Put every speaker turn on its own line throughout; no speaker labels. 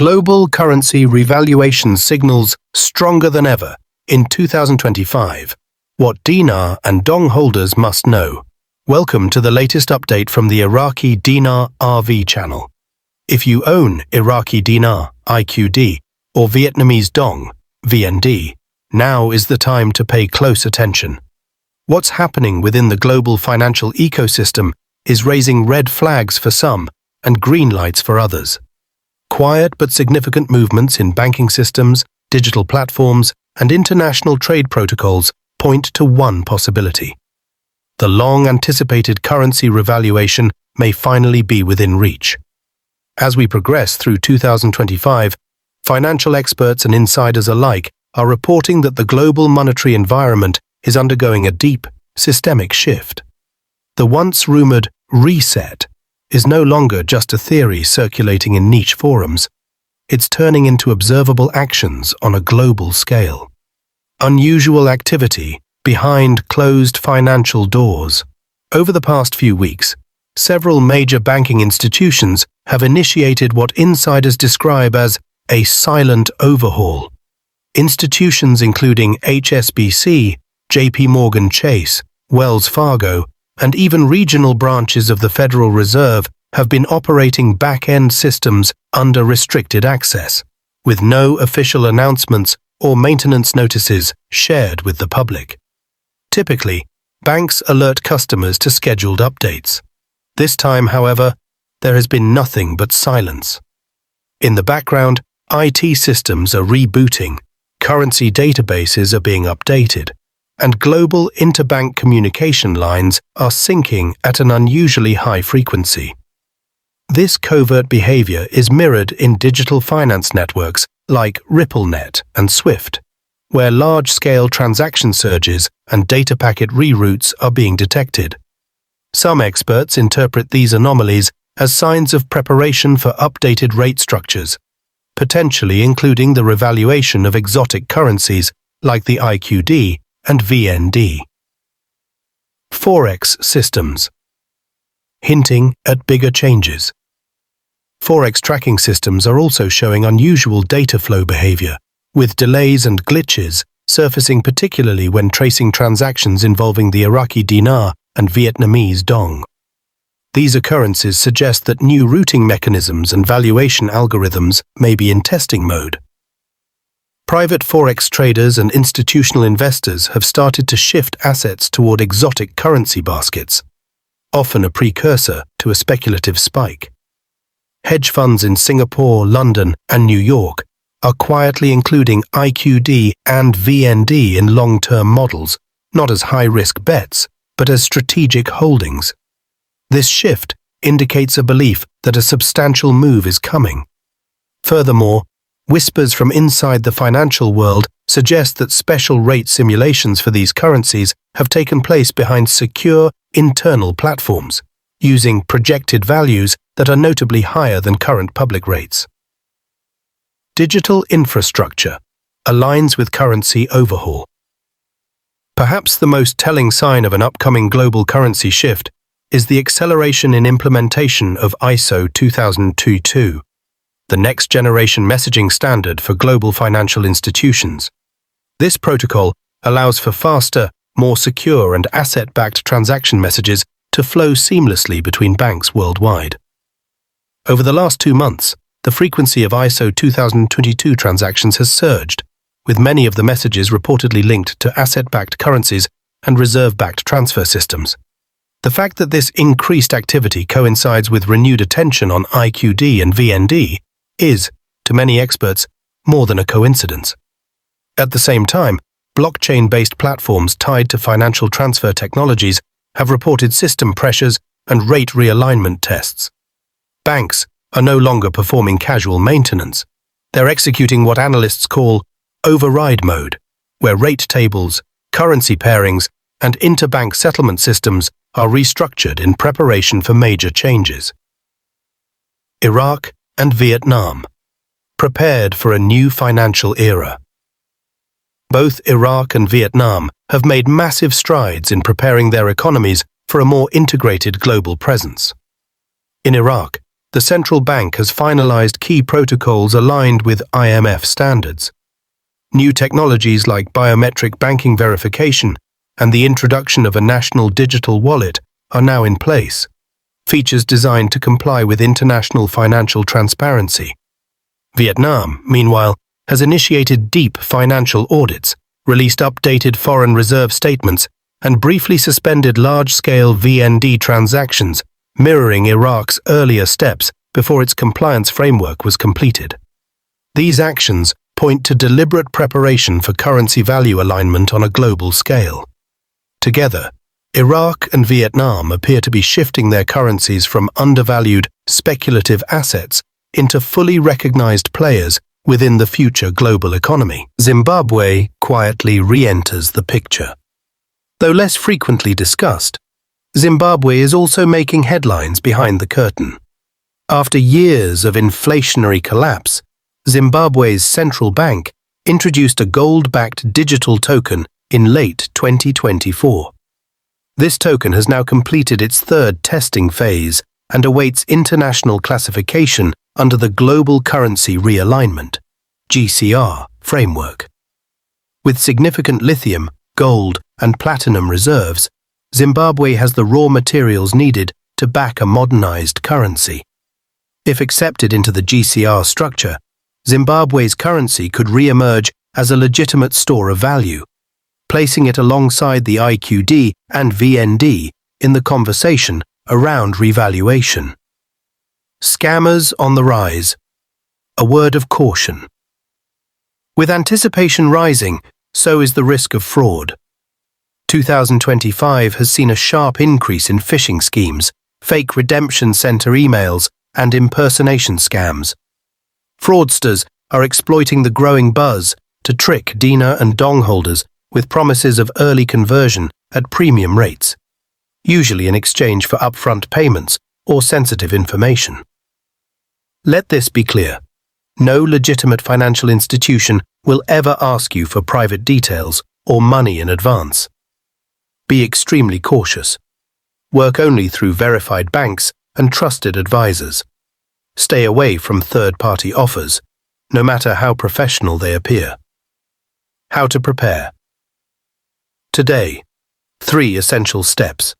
Global currency revaluation signals stronger than ever in 2025. What Dinar and Dong holders must know. Welcome to the latest update from the Iraqi Dinar RV channel. If you own Iraqi Dinar (IQD) or Vietnamese Dong (VND), now is the time to pay close attention. What's happening within the global financial ecosystem is raising red flags for some and green lights for others. Quiet but significant movements in banking systems, digital platforms, and international trade protocols point to one possibility. The long-anticipated currency revaluation may finally be within reach. As we progress through 2025, financial experts and insiders alike are reporting that the global monetary environment is undergoing a deep, systemic shift. The once-rumored reset is no longer just a theory circulating in niche forums. It's turning into observable actions on a global scale. Unusual activity behind closed financial doors. Over the past few weeks, several major banking institutions have initiated what insiders describe as a silent overhaul. Institutions including HSBC, JP Morgan Chase, Wells Fargo, and even regional branches of the Federal Reserve have been operating back-end systems under restricted access, with no official announcements or maintenance notices shared with the public. Typically, banks alert customers to scheduled updates. This time, however, there has been nothing but silence. In the background, IT systems are rebooting, currency databases are being updated, and global interbank communication lines are syncing at an unusually high frequency. This covert behavior is mirrored in digital finance networks like RippleNet and SWIFT, where large-scale transaction surges and data packet reroutes are being detected. Some experts interpret these anomalies as signs of preparation for updated rate structures, potentially including the revaluation of exotic currencies like the IQD and VND. Forex systems, hinting at bigger changes. Forex tracking systems are also showing unusual data flow behavior, with delays and glitches surfacing particularly when tracing transactions involving the Iraqi Dinar and Vietnamese Dong. These occurrences suggest that new routing mechanisms and valuation algorithms may be in testing mode. Private forex traders and institutional investors have started to shift assets toward exotic currency baskets, often a precursor to a speculative spike. Hedge funds in Singapore, London, and New York are quietly including IQD and VND in long-term models, not as high-risk bets, but as strategic holdings. This shift indicates a belief that a substantial move is coming. Furthermore, whispers from inside the financial world suggest that special rate simulations for these currencies have taken place behind secure internal platforms, using projected values that are notably higher than current public rates. Digital infrastructure aligns with currency overhaul. Perhaps the most telling sign of an upcoming global currency shift is the acceleration in implementation of ISO 2022. The next-generation messaging standard for global financial institutions. This protocol allows for faster, more secure and asset-backed transaction messages to flow seamlessly between banks worldwide. Over the last 2 months, the frequency of ISO 2022 transactions has surged, with many of the messages reportedly linked to asset-backed currencies and reserve-backed transfer systems. The fact that this increased activity coincides with renewed attention on IQD and VND is, to many experts, more than a coincidence. At the same time, blockchain-based platforms tied to financial transfer technologies have reported system pressures and rate realignment tests. Banks are no longer performing casual maintenance. They're executing what analysts call override mode, where rate tables, currency pairings, and interbank settlement systems are restructured in preparation for major changes. Iraq and Vietnam, prepared for a new financial era. Both Iraq and Vietnam have made massive strides in preparing their economies for a more integrated global presence. In Iraq, the central bank has finalized key protocols aligned with IMF standards. New technologies like biometric banking verification and the introduction of a national digital wallet are now in place, features designed to comply with international financial transparency. Vietnam, meanwhile, has initiated deep financial audits, released updated foreign reserve statements, and briefly suspended large-scale VND transactions, mirroring Iraq's earlier steps before its compliance framework was completed. These actions point to deliberate preparation for currency value alignment on a global scale. Together, Iraq and Vietnam appear to be shifting their currencies from undervalued, speculative assets into fully recognized players within the future global economy. Zimbabwe quietly re-enters the picture. Though less frequently discussed, Zimbabwe is also making headlines behind the curtain. After years of inflationary collapse, Zimbabwe's central bank introduced a gold-backed digital token in late 2024. This token has now completed its third testing phase and awaits international classification under the Global Currency Realignment (GCR) framework. With significant lithium, gold, and platinum reserves, Zimbabwe has the raw materials needed to back a modernized currency. If accepted into the GCR structure, Zimbabwe's currency could re-emerge as a legitimate store of value, placing it alongside the IQD and VND in the conversation around revaluation. Scammers on the rise. A word of caution. With anticipation rising, so is the risk of fraud. 2025 has seen a sharp increase in phishing schemes, fake redemption center emails, and impersonation scams. Fraudsters are exploiting the growing buzz to trick Dinar and Dong holders with promises of early conversion at premium rates, usually in exchange for upfront payments or sensitive information. Let this be clear. No legitimate financial institution will ever ask you for private details or money in advance. Be extremely cautious. Work only through verified banks and trusted advisors. Stay away from third-party offers, no matter how professional they appear. How to prepare. Today, 3 essential steps.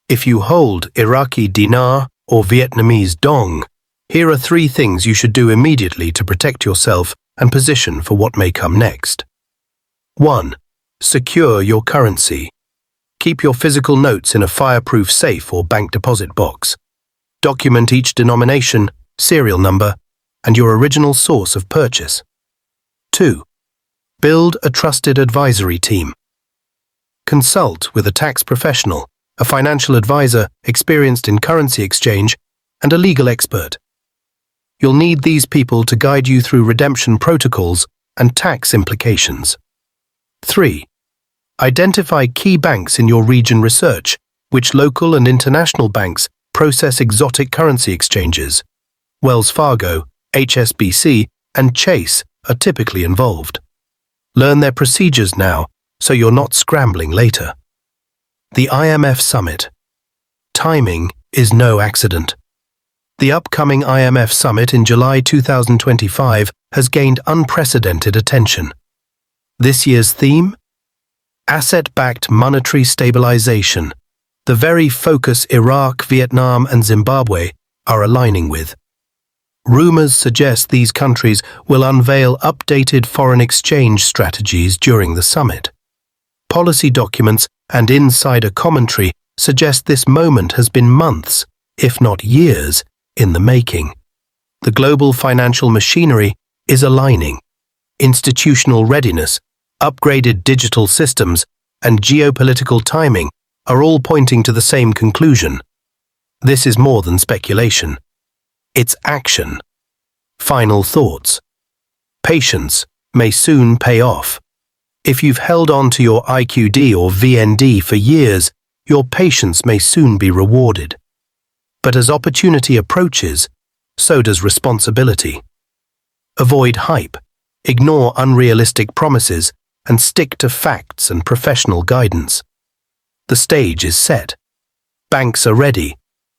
If you hold Iraqi Dinar or Vietnamese Dong, here are 3 things you should do immediately to protect yourself and position for what may come next. 1. Secure your currency. Keep your physical notes in a fireproof safe or bank deposit box. Document each denomination, serial number, and your original source of purchase. 2. Build a trusted advisory team. Consult with a tax professional, a financial advisor experienced in currency exchange, and a legal expert. You'll need these people to guide you through redemption protocols and tax implications. 3. Identify key banks in your region. Research which local and international banks process exotic currency exchanges. Wells Fargo, HSBC, and Chase are typically involved. Learn their procedures now so you're not scrambling later. The IMF Summit. Timing is no accident. The upcoming IMF Summit in July 2025 has gained unprecedented attention. This year's theme? Asset-backed monetary stabilization, the very focus Iraq, Vietnam, and Zimbabwe are aligning with. Rumors suggest these countries will unveil updated foreign exchange strategies during the summit. Policy documents and insider commentary suggest this moment has been months, if not years, in the making. The global financial machinery is aligning. Institutional readiness, upgraded digital systems, and geopolitical timing are all pointing to the same conclusion. This is more than speculation. It's action. Final thoughts. Patience may soon pay off. If you've held on to your IQD or VND for years, your patience may soon be rewarded. But as opportunity approaches, so does responsibility. Avoid hype, ignore unrealistic promises, and stick to facts and professional guidance. The stage is set. Banks are ready.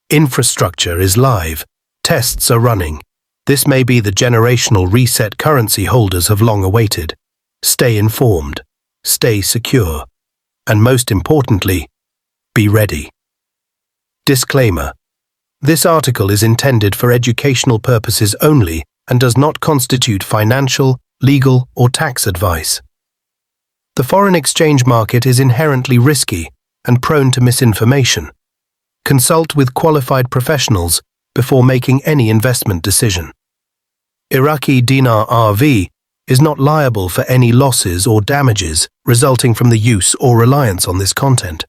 Infrastructure is live. Tests are running. This may be the generational reset currency holders have long awaited. Stay informed. Stay secure. And most importantly, be ready. Disclaimer. This article is intended for educational purposes only and does not constitute financial, legal, or tax advice. The foreign exchange market is inherently risky and prone to misinformation. Consult with qualified professionals before making any investment decision. Iraqi Dinar RV is not liable for any losses or damages resulting from the use or reliance on this content.